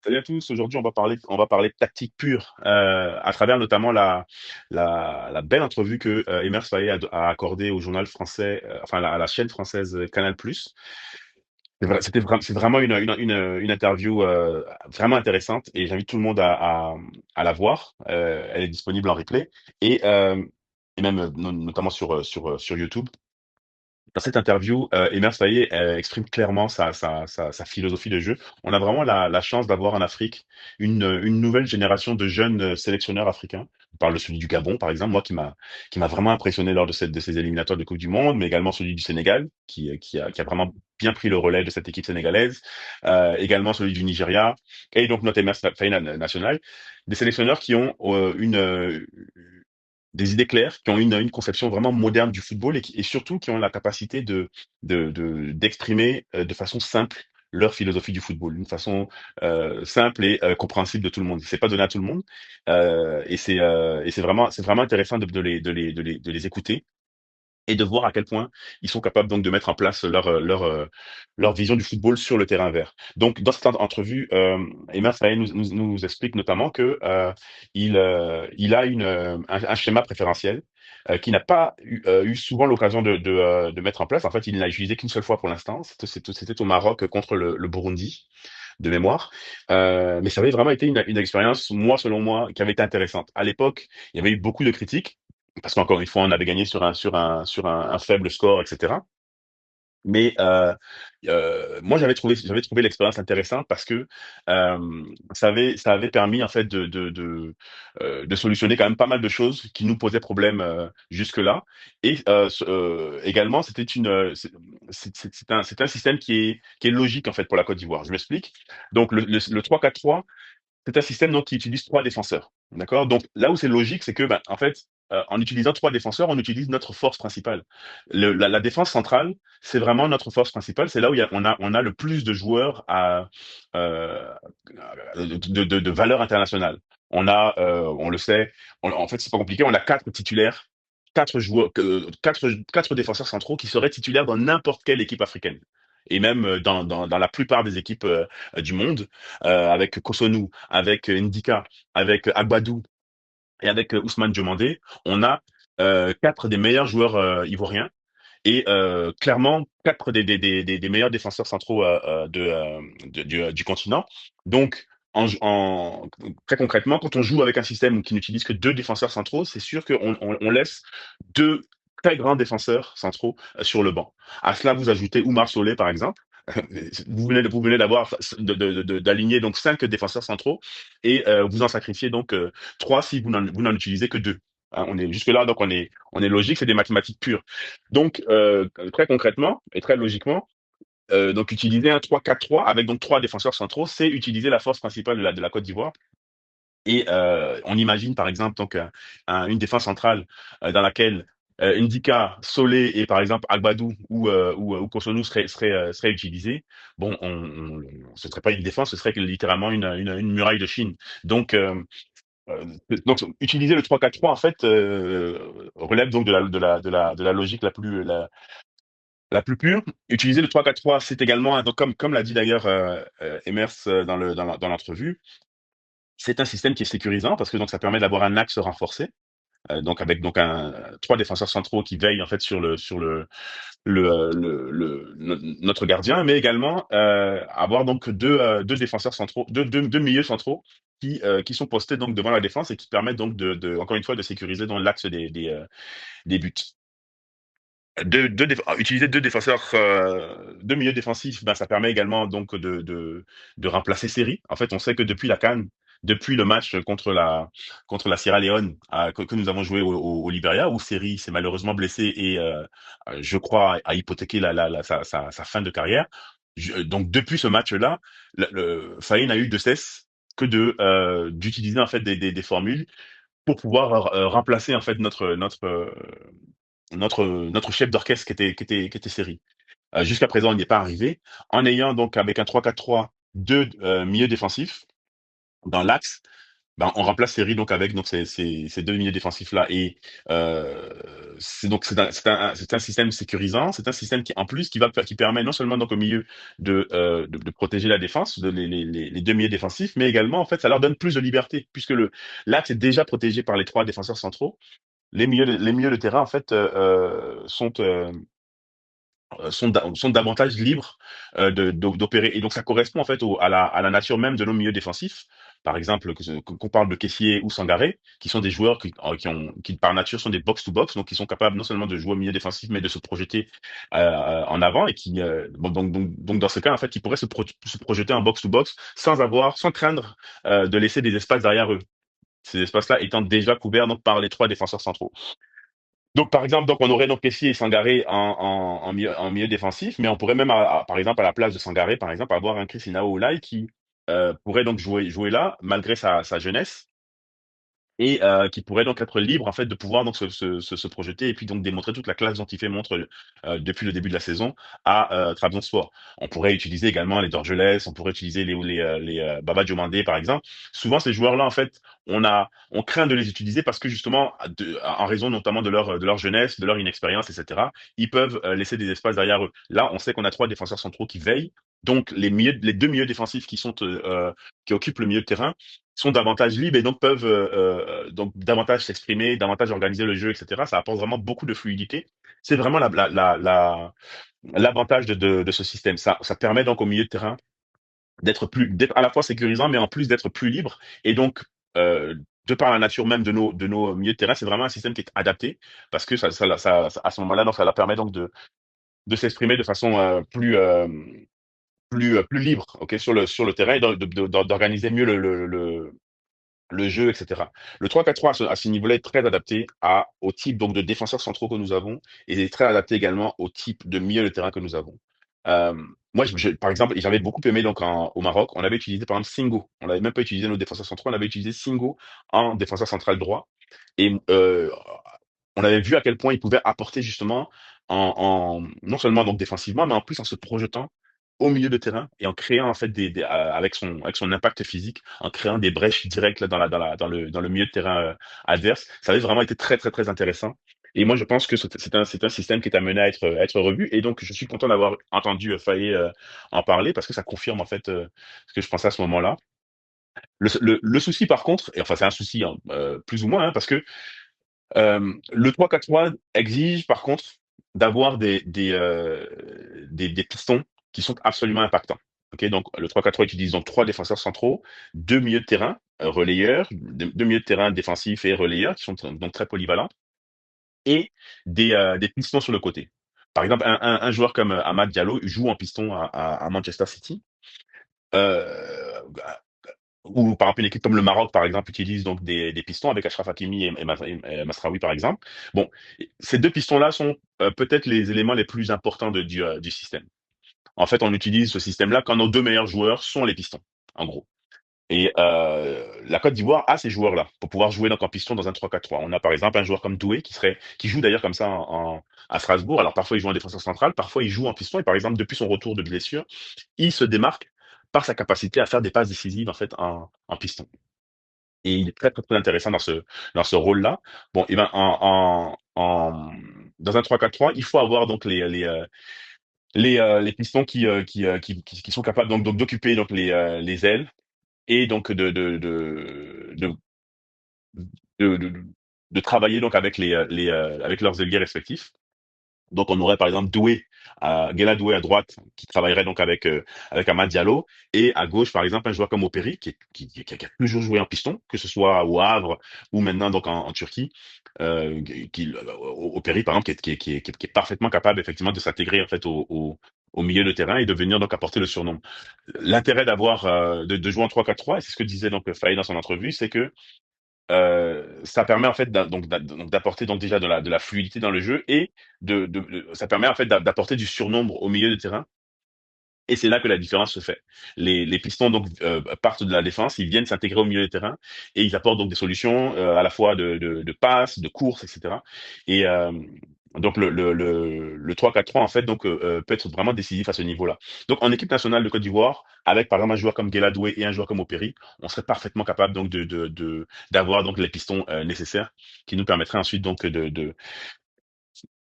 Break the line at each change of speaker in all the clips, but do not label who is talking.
Salut à tous. Aujourd'hui, on va parler de tactique pure, à travers notamment la belle entrevue que Emer Faé a accordée au journal français, enfin à la chaîne française Canal+. C'est vraiment une interview vraiment intéressante et j'invite tout le monde à la voir. Elle est disponible en replay et, et même notamment sur YouTube. Dans cette interview, Emer Faé exprime clairement sa philosophie de jeu. On a vraiment la chance d'avoir en Afrique une nouvelle génération de jeunes sélectionneurs africains. On parle de celui du Gabon, par exemple, moi qui m'a vraiment impressionné lors de ces éliminatoires de Coupe du Monde, mais également celui du Sénégal, qui a vraiment bien pris le relais de cette équipe sénégalaise, également celui du Nigeria, et donc notre Emer Faé national. Des sélectionneurs qui ont des idées claires, qui ont une conception vraiment moderne du football et surtout qui ont la capacité d'exprimer de façon simple leur philosophie du football, d'une façon simple et compréhensible de tout le monde. C'est pas donné à tout le monde et c'est vraiment intéressant de les écouter et de voir à quel point ils sont capables donc de mettre en place leur vision du football sur le terrain vert. Donc dans cette entrevue, Emma Faé nous explique notamment que il a un schéma préférentiel qu'il n'a pas eu souvent l'occasion de mettre en place. En fait, il ne l'a utilisé qu'une seule fois pour l'instant. C'était au Maroc contre le Burundi de mémoire. Mais ça avait vraiment été une expérience, moi, selon moi, qui avait été intéressante. À l'époque, il y avait eu beaucoup de critiques, parce qu'encore une fois, on avait gagné sur un faible score, etc. Mais moi, j'avais trouvé l'expérience intéressante parce que ça avait permis en fait de solutionner quand même pas mal de choses qui nous posaient problème jusque-là. Et également, c'est un système qui est logique en fait pour la Côte d'Ivoire. Je m'explique. Donc le 3-4-3, c'est un système donc qui utilise trois défenseurs. D'accord? Donc là où c'est logique, c'est que ben, en fait, en utilisant trois défenseurs, on utilise notre force principale. La défense centrale, c'est vraiment notre force principale. C'est là où on a le plus de joueurs euh, de valeur internationale. On le sait, en fait, c'est pas compliqué. On a quatre titulaires, quatre joueurs, quatre défenseurs centraux qui seraient titulaires dans n'importe quelle équipe africaine. Et même dans la plupart des équipes du monde, avec Kosunu, avec Ndika, avec Agbadou et avec Ousmane Diomandé, on a quatre des meilleurs joueurs ivoiriens et clairement quatre des meilleurs défenseurs centraux du continent. Donc, très concrètement, quand on joue avec un système qui n'utilise que deux défenseurs centraux, c'est sûr qu'on laisse deux très grands défenseurs centraux sur le banc. À cela, vous ajoutez Oumar Solé, par exemple. Vous venez d'aligner donc cinq défenseurs centraux et vous en sacrifiez donc trois si vous n'en utilisez que deux. Hein, on est jusque là, donc on est logique, c'est des mathématiques pures. Donc, très concrètement et très logiquement, donc utiliser un 3-4-3 avec donc trois défenseurs centraux, c'est utiliser la force principale de la Côte d'Ivoire. Et on imagine par exemple donc une défense centrale dans laquelle Ndika, Solé et par exemple Agbadou ou Kosunu seraient utilisés. Bon, ce serait pas une défense, ce serait que littéralement une muraille de Chine. Donc, euh, donc, utiliser le 3-4-3 en fait relève donc de la logique la plus pure. Utiliser le 3-4-3, c'est également donc comme l'a dit d'ailleurs Emers dans l'entrevue, c'est un système qui est sécurisant parce que donc ça permet d'avoir un axe renforcé. Donc avec donc trois défenseurs centraux qui veillent en fait sur notre gardien, mais également avoir donc deux défenseurs centraux, deux milieux centraux qui sont postés donc devant la défense et qui permettent donc encore une fois de sécuriser dans l'axe des buts. Utiliser deux défenseurs, deux milieux défensifs, ben, ça permet également donc de remplacer Seri. En fait, on sait que depuis la CAN, depuis le match contre la Sierra Leone que nous avons joué au Liberia, où Seri s'est malheureusement blessé et je crois a hypothéqué sa fin de carrière. Donc depuis ce match-là, Faye n'a eu de cesse que d'utiliser en fait des formules pour pouvoir remplacer en fait notre chef d'orchestre qui était Seri. Jusqu'à présent, il n'y est pas arrivé. En ayant donc avec un 3-4-3 deux milieux défensifs dans l'axe, ben, on remplace Seri donc avec donc ces 2 milieux défensifs-là et heu, c'est un système sécurisant, c'est un système qui en plus qui permet non seulement donc au milieu de protéger la défense, de les 2 milieux défensifs, mais également en fait ça leur donne plus de liberté puisque le l'axe est déjà protégé par les 3 défenseurs centraux. Les milieux de terrain en fait, sont davantage libres d'opérer. Et donc ça correspond en fait à la nature même de nos milieux défensifs. Par exemple, qu'on parle de Kessié ou Sangaré, qui sont des joueurs qui par nature sont des box-to-box, donc qui sont capables non seulement de jouer au milieu défensif, mais de se projeter en avant et donc dans ce cas, en fait, ils pourraient se projeter en box-to-box sans craindre de laisser des espaces derrière eux. Ces espaces-là étant déjà couverts donc par les 3 défenseurs centraux. Donc, par exemple, donc on aurait donc Kessié et Sangaré en milieu défensif, mais on pourrait même, par exemple, à la place de Sangaré, par exemple, avoir un Chris Inaoulai qui pourrait donc jouer là, malgré sa jeunesse, et qui pourrait donc être libre en fait de pouvoir donc se projeter et puis donc démontrer toute la classe dont il fait montre depuis le début de la saison à Trabzonspor. On pourrait utiliser également les Dorgelès, on pourrait utiliser les Baba Diomandé par exemple. Souvent ces joueurs-là en fait, on craint de les utiliser parce que justement en raison notamment de leur jeunesse, de leur inexpérience, etc. Ils peuvent laisser des espaces derrière eux. Là, on sait qu'on a 3 défenseurs centraux qui veillent. Donc les 2 milieux défensifs qui occupent le milieu de terrain sont davantage libres et donc peuvent donc davantage s'exprimer, davantage organiser le jeu, etc. Ça apporte vraiment beaucoup de fluidité. C'est vraiment l'avantage de ce système. Ça permet donc au milieu de terrain d'être à la fois sécurisant, mais en plus d'être plus libre. Et donc, de par la nature même de nos milieux de terrain, c'est vraiment un système qui est adapté parce que à ce moment-là, donc, ça leur permet donc de s'exprimer de façon plus libre, ok, sur le terrain et d'organiser mieux le jeu, etc. Le 3-4-3 à ce niveau-là est très adapté au type donc de défenseurs centraux que nous avons et il est très adapté également au type de milieu de terrain que nous avons. Moi, par exemple, j'avais beaucoup aimé donc au Maroc, on avait utilisé par exemple Singo. On n'avait même pas utilisé nos défenseurs centraux, on avait utilisé Singo en défenseur central droit. Et on avait vu à quel point il pouvait apporter justement non seulement donc défensivement, mais en plus en se projetant au milieu de terrain et en créant en fait avec son impact physique, en créant des brèches directes là, dans le milieu de terrain adverse. Ça avait vraiment été très très très intéressant. Et moi, je pense que c'est un système qui est amené à être revu. Et donc, je suis content d'avoir entendu Faye en parler parce que ça confirme en fait ce que je pensais à ce moment-là. Le souci, par contre, et enfin c'est un souci hein, plus ou moins, hein, parce que le 3-4-3 exige par contre d'avoir des pistons qui sont absolument impactants. Ok, donc le 3-4-3 utilise donc 3 défenseurs centraux, 2 milieux de terrain, relayeurs, 2 milieux de terrain défensifs et relayeurs qui sont donc très polyvalents, et des pistons sur le côté. Par exemple, un joueur comme Amad Diallo joue en piston à Manchester City. Euh, ou par exemple une équipe comme le Maroc, par exemple, utilise donc des pistons avec Achraf Hakimi et Masraoui, par exemple. Bon, ces 2 pistons-là sont peut-être les éléments les plus importants du système. En fait, on utilise ce système-là quand nos 2 meilleurs joueurs sont les pistons, en gros. Et la Côte d'Ivoire a ces joueurs-là pour pouvoir jouer donc en piston dans un 3-4-3. On a par exemple un joueur comme Doué qui joue d'ailleurs comme ça à Strasbourg. Alors parfois il joue en défenseur central, parfois il joue en piston. Et par exemple depuis son retour de blessure, il se démarque par sa capacité à faire des passes décisives en fait en piston. Et il est très très très intéressant dans ce rôle-là. Bon, et ben dans un 3-4-3, il faut avoir donc les pistons qui sont capables donc d'occuper donc les ailes et donc de de travailler donc avec leurs ailiers respectifs. Donc on aurait par exemple Guela Doué à droite qui travaillerait donc avec Amad Diallo et à gauche par exemple un joueur comme Operi qui a toujours joué en piston, que ce soit au Havre ou maintenant donc en Turquie. Operi par exemple qui est parfaitement capable effectivement de s'intégrer en fait au milieu de terrain et de venir donc apporter le surnom. L'intérêt de jouer en 3-4-3, et c'est ce que disait donc Faye dans son entrevue, c'est que ça permet en fait donc d'apporter donc déjà de la fluidité dans le jeu et ça permet en fait d'apporter du surnombre au milieu de terrain. Et c'est là que la différence se fait. Les pistons donc partent de la défense, ils viennent s'intégrer au milieu de terrain et ils apportent donc des solutions à la fois de passes, de courses, etc. Et Donc le 3-4-3 en fait donc peut être vraiment décisif à ce niveau-là. Donc en équipe nationale de Côte d'Ivoire, avec par exemple un joueur comme Guelladoué et un joueur comme Opéry, on serait parfaitement capable donc d'avoir donc les pistons nécessaires qui nous permettraient ensuite donc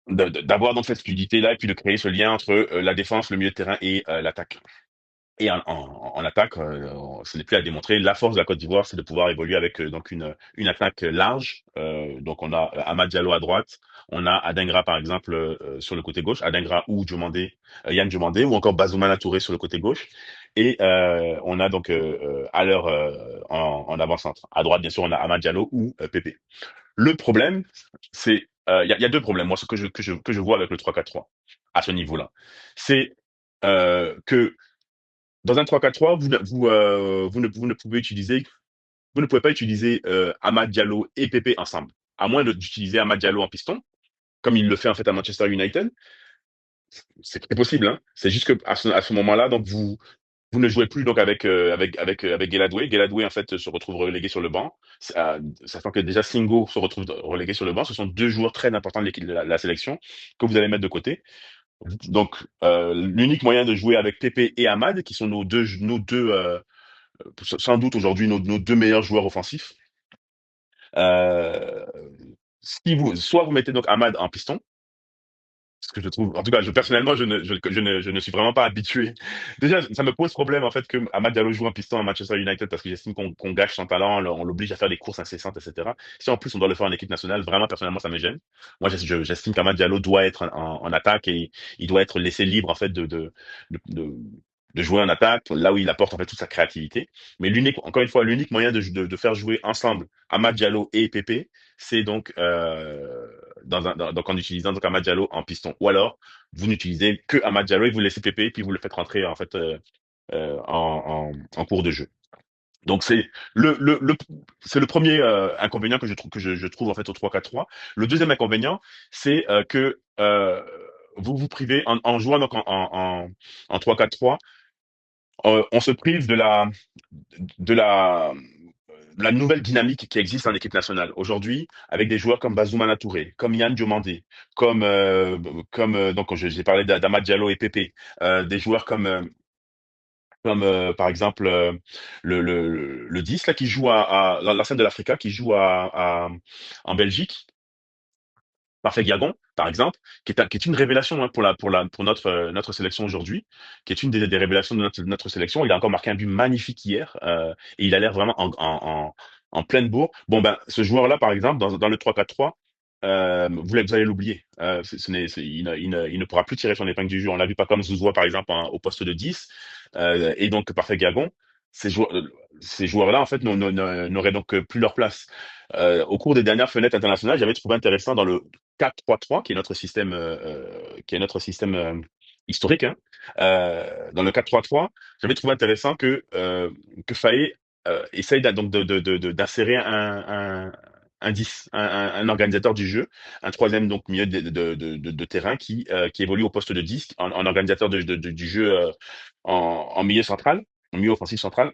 d'avoir donc cette fluidité-là et puis de créer ce lien entre la défense, le milieu de terrain et l'attaque. Et en attaque, ce n'est plus à démontrer. La force de la Côte d'Ivoire, c'est de pouvoir évoluer avec donc une attaque large. Donc on a Amad Diallo à droite, on a Adingra par exemple sur le côté gauche, Adingra ou Diomandé, Yann Diomandé, ou encore Bazoumana Touré sur le côté gauche. Et on a donc à l'heure en avant-centre. À droite, bien sûr, on a Amad Diallo ou Pépé. Le problème, c'est il y a deux problèmes. Moi, ce que je vois avec le 3-4-3 à ce niveau-là, c'est que dans un 3-4-3, vous ne pouvez pas utiliser Amad Diallo et Pepe ensemble, à moins d'utiliser Amad Diallo en piston, comme il le fait en fait à Manchester United. C'est possible, hein. C'est juste que à ce moment-là, donc vous ne jouez plus donc avec Guelladoué. Guelladoué en fait se retrouve relégué sur le banc, sachant que déjà Singo se retrouve relégué sur le banc. Ce sont deux joueurs très importants de l'équipe de la sélection que vous allez mettre de côté. Donc l'unique moyen de jouer avec Pepe et Amad, qui sont nos deux sans doute aujourd'hui nos deux meilleurs joueurs offensifs. Euh, Si soit vous mettez donc Ahmad en piston, ce que je trouve, en tout cas, personnellement, je ne suis vraiment pas habitué. Déjà, ça me pose problème en fait que Ahmad Diallo joue en piston à Manchester United parce que j'estime qu'on gâche son talent, on l'oblige à faire des courses incessantes, etc. Si en plus on doit le faire en équipe nationale, vraiment personnellement, ça me gêne. Moi, j'estime qu'Ahmad Diallo doit être en attaque et il doit être laissé libre en fait de, de- de jouer en attaque, là où il apporte en fait toute sa créativité. Mais encore une fois, l'unique moyen de faire jouer ensemble Ahmad Diallo et Pepe, c'est donc donc en utilisant donc Amad Diallo en piston. Ou alors, vous n'utilisez que Amad Diallo et vous laissez Pépé, puis vous le faites rentrer en fait en cours de jeu. Donc c'est le premier inconvénient que je trouve en fait au 3-4-3. Le deuxième inconvénient, c'est que vous vous privez en jouant donc en 3-4-3, on se prive de la nouvelle dynamique qui existe en équipe nationale aujourd'hui, avec des joueurs comme Bazoumana Touré, comme Yann Diomandé, comme donc j'ai parlé d'Amad Diallo et Pépé, des joueurs comme par exemple le 10 là qui joue à l'ancien de l'Africa qui joue en Belgique, Parfait Gagon, par exemple, qui est une révélation hein, pour notre sélection aujourd'hui, qui est une des révélations de notre sélection. Il a encore marqué un but magnifique hier et il a l'air vraiment en pleine bourre. Bon, ben, ce joueur-là, par exemple, dans le 3-4-3, vous allez l'oublier. Il ne pourra plus tirer son épingle du jeu. On l'a vu pas comme Zouzoua, par exemple, au poste de 10. Et donc, Parfait Gagon, ces joueurs-là, en fait, n'auraient donc plus leur place. Au cours des dernières fenêtres internationales, j'avais trouvé intéressant dans le 4-3-3, qui est notre système historique, hein. Dans le 4-3-3, j'avais trouvé intéressant que Faé essaye donc d'insérer un 10, un organisateur du jeu, un troisième donc milieu de terrain qui évolue au poste de 10, en organisateur du jeu en milieu central, en milieu offensif central.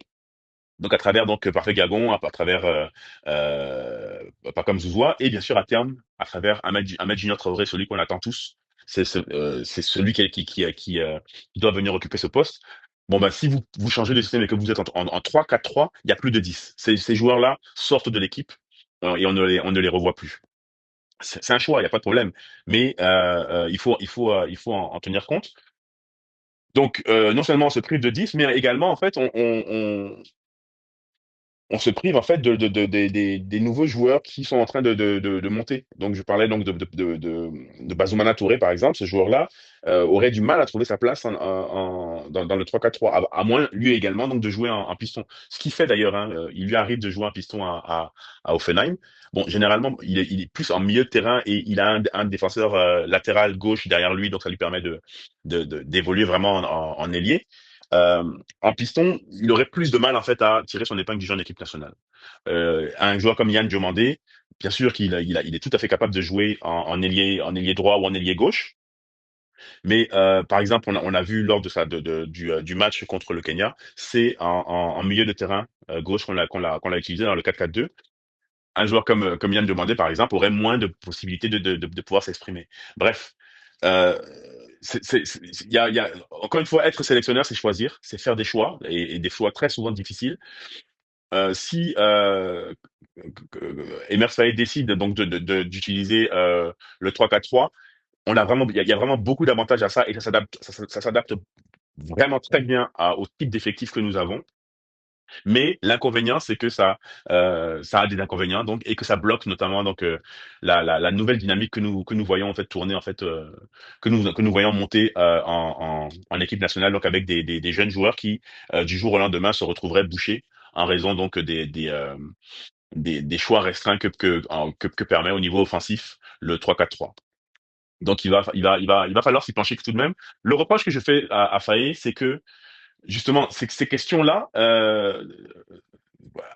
Donc à travers donc Parfait Gagon, à travers pas comme Zouzoua, et bien sûr à terme à travers Ahmed Junior Traoré, celui qu'on attend tous. C'est celui qui doit venir occuper ce poste. Bon ben si vous changez de système et que vous êtes en 3-4-3, il y a plus de 10. Ces joueurs-là sortent de l'équipe et on ne les revoit plus. C'est un choix, il y a pas de problème. Mais il faut en tenir compte. Donc non seulement on se prive de 10, mais également en fait on se prive en fait des nouveaux joueurs qui sont en train de monter. Donc je parlais donc de Bazoumana Touré par exemple. Ce joueur-là aurait du mal à trouver sa place dans le 3-4-3, à moins lui également donc de jouer en piston. Ce qui fait d'ailleurs, hein, il lui arrive de jouer en piston à Hoffenheim. Bon, généralement il est plus en milieu de terrain et il a un défenseur latéral gauche derrière lui, donc ça lui permet d'évoluer vraiment en ailier. Euh, en piston, il aurait plus de mal en fait à tirer son épingle du jeu en équipe nationale. Un joueur comme Yann Diomandé, bien sûr qu'il est tout à fait capable de jouer en ailier droit ou en ailier gauche, mais par exemple, on a vu lors du match contre le Kenya, c'est en milieu de terrain gauche qu'on l'a utilisé dans le 4-4-2. un joueur comme Yann demandait, par exemple, aurait moins de possibilités de pouvoir s'exprimer. Bref, euh, il y a, encore une fois, être sélectionneur, c'est choisir, c'est faire des choix, et des choix très souvent difficiles. Si Emer Faé décide donc d'utiliser le 3-4-3, il y a vraiment beaucoup d'avantages à ça, et ça s'adapte vraiment très bien au type d'effectif que nous avons. Mais l'inconvénient, c'est que ça a des inconvénients, donc, et que ça bloque notamment donc la nouvelle dynamique que nous voyons en fait tourner, en fait, que nous voyons monter en équipe nationale, donc avec des jeunes joueurs qui du jour au lendemain se retrouveraient bouchés en raison donc des choix restreints que permet au niveau offensif le 3-4-3. Donc il va falloir s'y pencher tout de même. Le reproche que je fais à Faé, c'est que justement, c'est que ces questions-là,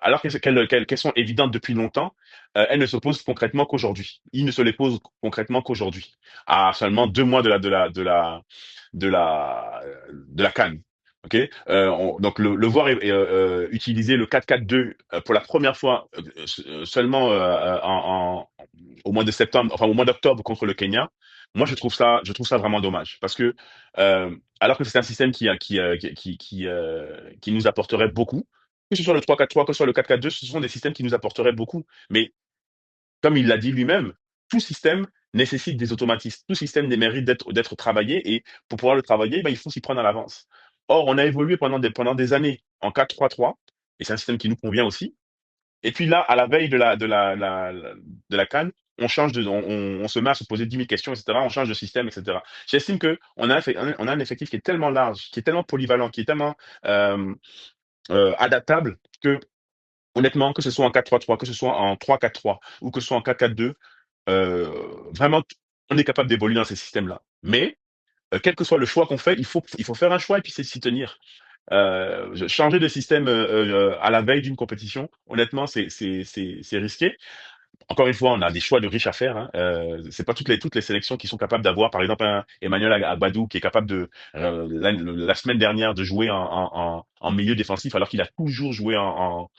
alors qu'elles sont évidentes depuis longtemps, elles ne se posent concrètement qu'aujourd'hui. Ils ne se les posent concrètement qu'aujourd'hui, à seulement 2 mois de la CAN. Ok. Donc le voir utiliser le 4-4-2 pour la première fois seulement au mois de septembre, enfin au mois d'octobre contre le Kenya. Moi, je trouve ça vraiment dommage parce que alors que c'est un système qui nous apporterait beaucoup, que ce soit le 3-4-3, que ce soit le 4-4-2, ce sont des systèmes qui nous apporteraient beaucoup. Mais comme il l'a dit lui-même, tout système nécessite des automatismes. Tout système mérite d'être travaillé, et pour pouvoir le travailler, ben, il faut s'y prendre à l'avance. Or, on a évolué pendant des années en 4-3-3, et c'est un système qui nous convient aussi. Et puis là, à la veille de la CAN, on se met à se poser 10 000 questions, etc. On change de système, etc. J'estime que on a un effectif qui est tellement large, qui est tellement polyvalent, qui est tellement euh, adaptable, que honnêtement, que ce soit en 4-3-3, que ce soit en 3-4-3, ou que ce soit en 4-4-2, vraiment, on est capable d'évoluer dans ces systèmes-là. Mais quel que soit le choix qu'on fait, il faut faire un choix et puis c'est s'y tenir. Changer de système à la veille d'une compétition, honnêtement, c'est risqué. Encore une fois, on a des choix de riches à faire. Hein. C'est pas toutes les sélections qui sont capables d'avoir, par exemple, un Emmanuel Agbadou qui est capable la semaine dernière de jouer en milieu défensif alors qu'il a toujours joué en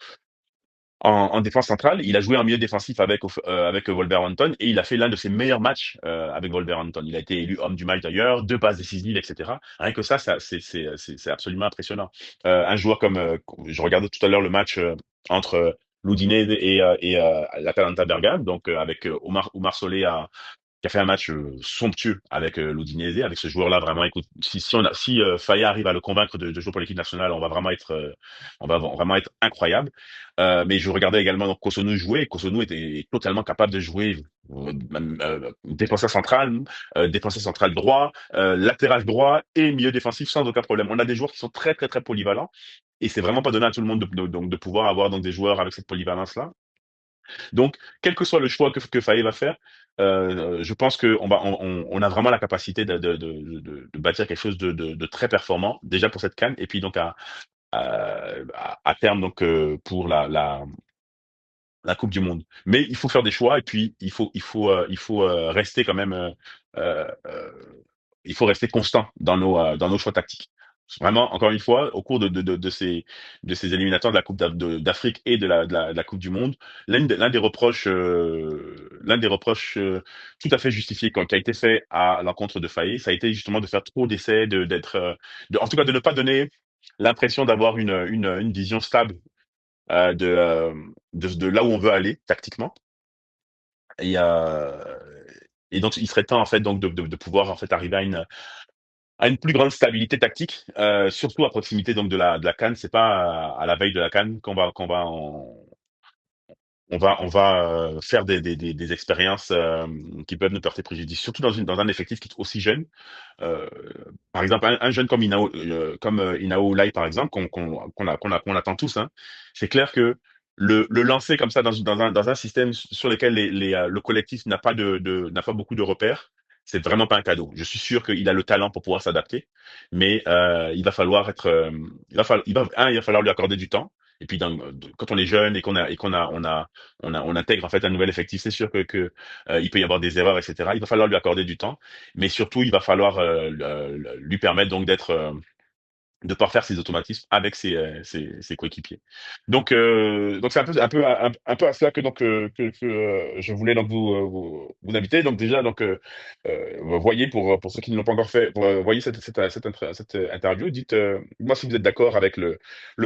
défense centrale. Il a joué en milieu défensif avec Wolverhampton, et il a fait l'un de ses meilleurs matchs avec Wolverhampton. Il a été élu homme du match d'ailleurs, 2 passes décisives, etc. Rien que ça c'est absolument impressionnant. Un joueur comme, je regardais tout à l'heure le match entre l'Udinese et l'Atalanta Bergame, donc avec Omar Solé qui a fait un match somptueux avec l'Udinese, avec ce joueur-là. Vraiment, écoute, si Faye arrive à le convaincre de jouer pour l'équipe nationale, on va vraiment être incroyable. Mais je regardais également donc Kosunu jouer. Kosunu était totalement capable de jouer défenseur central droit, latéral droit et milieu défensif sans aucun problème. On a des joueurs qui sont très très très polyvalents, et c'est vraiment pas donné à tout le monde donc de pouvoir avoir donc des joueurs avec cette polyvalence-là. Donc, quel que soit le choix que Faye va faire, je pense on a vraiment la capacité de bâtir quelque chose de très performant, déjà pour cette CAN, et puis donc à terme donc pour la Coupe du Monde. Mais il faut faire des choix, et puis il faut rester quand même, euh, euh, il faut rester constant dans nos choix tactiques. Vraiment, encore une fois, au cours de ces éliminatoires de la Coupe d'Afrique et de la Coupe du Monde, l'un des reproches tout à fait justifiés qui a été fait à l'encontre de Faye, ça a été justement de faire trop d'essais, en tout cas de ne pas donner l'impression d'avoir une vision stable de là où on veut aller tactiquement. Et, euh, et donc, il serait temps en fait donc de pouvoir en fait arriver à une plus grande stabilité tactique, surtout à proximité donc de la CAN. C'est pas à la veille de la CAN on va faire des expériences qui peuvent nous porter préjudice, surtout dans un effectif qui est aussi jeune. Euh, Par exemple, un jeune comme Inao Lai, par exemple, qu'on attend tous, hein. C'est clair que le lancer comme ça dans un système sur lequel le collectif n'a pas beaucoup de repères, c'est vraiment pas un cadeau. Je suis sûr qu'il a le talent pour pouvoir s'adapter, mais il va falloir il va falloir lui accorder du temps. Et puis, quand on est jeune et on intègre en fait un nouvel effectif, c'est sûr il peut y avoir des erreurs, etc. Il va falloir lui accorder du temps, mais surtout, il va falloir lui permettre donc de pouvoir faire ses automatismes avec ses coéquipiers. Donc c'est un peu à cela que je voulais donc vous inviter. Donc déjà voyez pour ceux qui ne l'ont pas encore fait, voyez cette interview. Moi si vous êtes d'accord avec le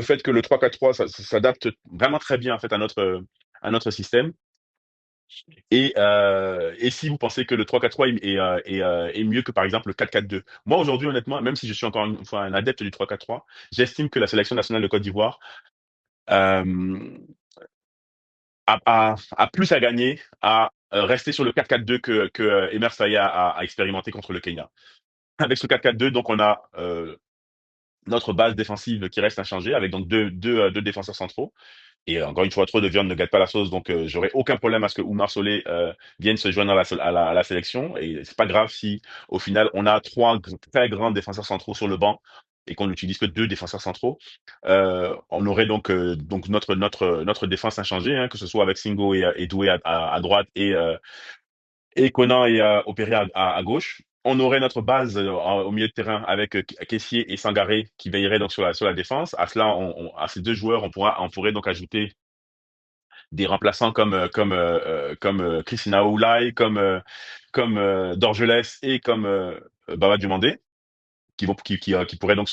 fait que le 3-4-3 ça s'adapte vraiment très bien en fait à notre système. Et si vous pensez que le 3-4-3 est mieux que par exemple le 4-4-2. Moi aujourd'hui honnêtement, même si je suis encore une fois un adepte du 3-4-3, j'estime que la sélection nationale de Côte d'Ivoire euh, a plus à gagner à rester sur le 4-4-2 que Emer Faye a expérimenté contre le Kenya. Avec ce 4-4-2, donc on a notre base défensive qui reste inchangée avec donc deux défenseurs centraux. Et encore une fois, trop de viande ne gâte pas la sauce, donc j'aurais aucun problème à ce que Oumar Solé vienne se joindre à la sélection. Et c'est pas grave si, au final, on a très grands défenseurs centraux sur le banc et qu'on n'utilise que deux défenseurs centraux. On aurait donc notre défense inchangée, hein, que ce soit avec Singo et Doué à droite et Conan et Opéré à gauche. On aurait notre base au milieu de terrain avec Kessié et Sangaré qui veilleraient donc sur la défense. À cela, à ces deux joueurs, on pourrait donc ajouter des remplaçants comme Christina Oulay, Dorgelès et comme Baba Diomandé, qui pourraient donc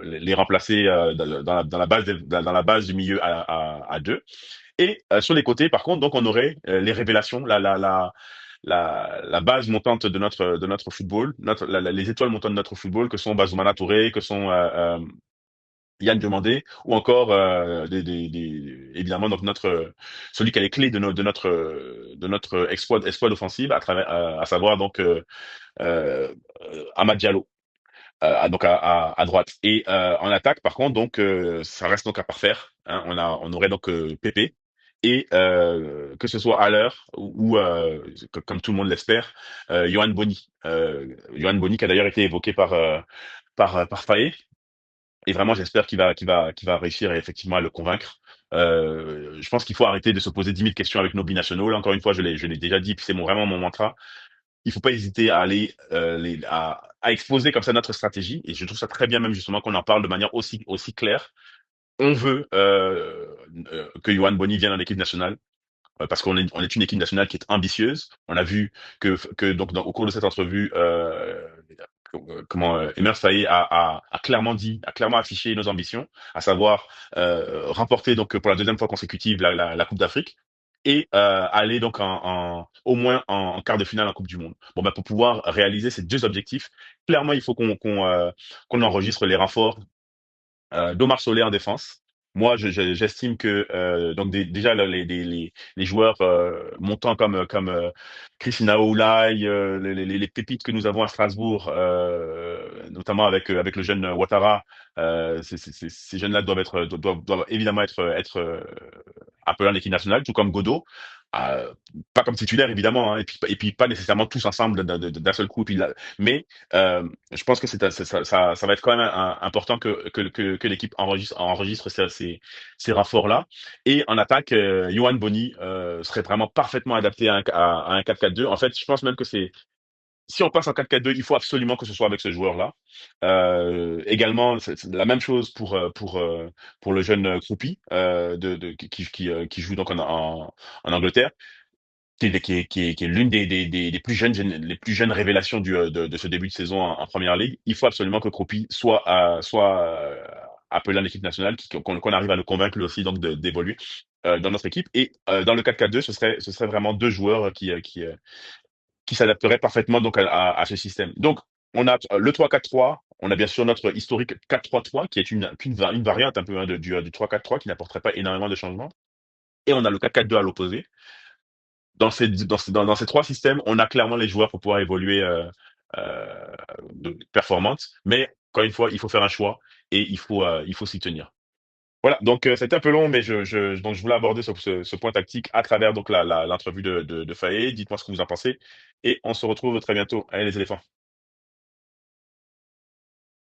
les remplacer dans la base du milieu à deux. Et sur les côtés, par contre, donc on aurait les révélations, la base montante de notre football, les étoiles montantes de notre football, que sont Bazoumana Touré, que sont Yann Diomandé, ou encore évidemment donc celui qui a les clés de notre exploit offensive à savoir donc Amad Diallo donc à droite. Et en attaque, par contre, donc ça reste donc à parfaire. Hein. On aurait donc Pépé et que ce soit à l'heure comme tout le monde l'espère, Yohan Boni. Yohan Boni qui a d'ailleurs été évoqué par Faé. Et vraiment, j'espère qu'il va réussir effectivement à le convaincre. Je pense qu'il faut arrêter de se poser 10 000 questions avec nos binationaux. Là, encore une fois, je l'ai déjà dit, puis c'est vraiment mon mantra. Il faut pas hésiter à aller à exposer comme ça notre stratégie. Et je trouve ça très bien même justement qu'on en parle de manière aussi claire. On veut que Yohan Boni vienne en équipe nationale parce on est une équipe nationale qui est ambitieuse. On a vu que donc au cours de cette entrevue, comment Emer Faé a clairement dit, a clairement affiché nos ambitions, à savoir remporter donc pour la deuxième fois consécutive la Coupe d'Afrique et aller donc au moins en quart de finale en Coupe du Monde. Bon ben pour pouvoir réaliser ces deux objectifs, clairement il faut qu'on enregistre les renforts d'Omar Solé en défense. Moi, j'estime que déjà les joueurs montants comme Christina Oulay, les pépites que nous avons à Strasbourg, notamment avec le jeune Ouattara, ces jeunes-là doivent évidemment être appelés en équipe nationale, tout comme Godot. Euh, Pas comme titulaire évidemment, hein, et puis pas nécessairement tous ensemble d'un seul coup. Mais je pense que ça va être quand même important que l'équipe enregistre ces renforts-là. Et en attaque, Yohan Boni serait vraiment parfaitement adapté à un 4-4-2. En fait, je pense même que si on passe en 4-4-2, il faut absolument que ce soit avec ce joueur-là. Également, c'est la même chose pour le jeune Kroupi qui joue donc en Angleterre qui est l'une des les plus jeunes révélations de ce début de saison en Première Ligue. Il faut absolument que Kropi soit appelé en équipe nationale, qu'on arrive à le convaincre lui aussi donc d'évoluer dans notre équipe. Et dans le 4-4-2, ce serait vraiment deux joueurs qui s'adapteraient parfaitement donc à ce système. Donc on a le 3-4-3. On a bien sûr notre historique 4-3-3 qui est une variante un peu hein, du 3-4-3 qui n'apporterait pas énormément de changements. Et on a le 4-4-2 à l'opposé dans ces trois systèmes, on a clairement les joueurs pour pouvoir évoluer performantes. Mais encore une fois, il faut faire un choix et il faut s'y tenir. Voilà, donc c'était un peu long, mais donc je voulais aborder ce point tactique à travers donc l'entrevue de Faé. Dites-moi ce que vous en pensez et on se retrouve très bientôt. Allez les éléphants.